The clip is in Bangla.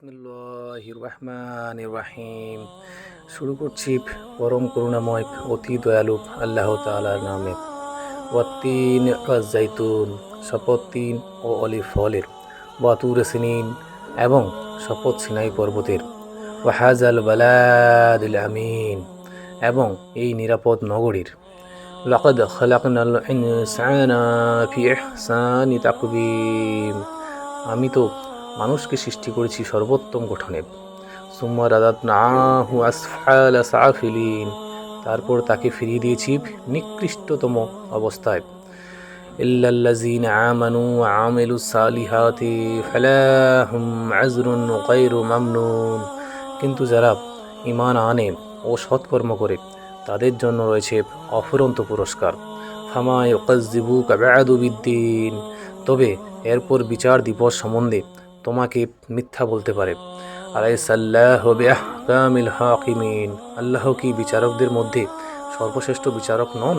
বিসমিল্লাহির রহমানির রহিম। শুরু করছি পরম করুণাময় অতি দয়ালু আল্লাহ তাআলার নামে। ওয়াত্তিন ওয়াজ্জাইতুন, শপথ তিন ও অলিভ ফলের। ওয়াতুর সিনিন, এবং শপথ সিনাই পর্বতের। ওয়াহাজাল বালাদিল আমিন, এবং এই নিরাপদ নগরীর। লাকাদ খালাকনাল ইনসানা ফি ইহসানি তাকবীম, আমি তো মানুষকে সৃষ্টি করেছি সর্বোত্তম গঠনে। সুম্মা রাদাদনাহু আসফালা সাফিলিন, তারপর তাকে ফিরিয়ে দিয়েছি নিকৃষ্টতম অবস্থায়। ইল্লাল্লাযীনা আমানু ওয়া আমিলুস সালিহাতি ফালাহুম আজরুন গায়রু মামনুন, কিন্তু যারা ঈমান আনে ও সৎকর্ম করে তাদের জন্য রয়েছে অফুরন্ত পুরস্কার। ফামা ইউকাযযিবুকা বা'দু বিদ্দীন, তবে এরপর বিচার দিবস সম্বন্ধে তোমাকে মিথ্যা বলতে পারে। আলাইসাল্লাহু বিআহকামিল হাকিমিন, আল্লাহ কি বিচারকদের মধ্যে সর্বশ্রেষ্ঠ বিচারক নন?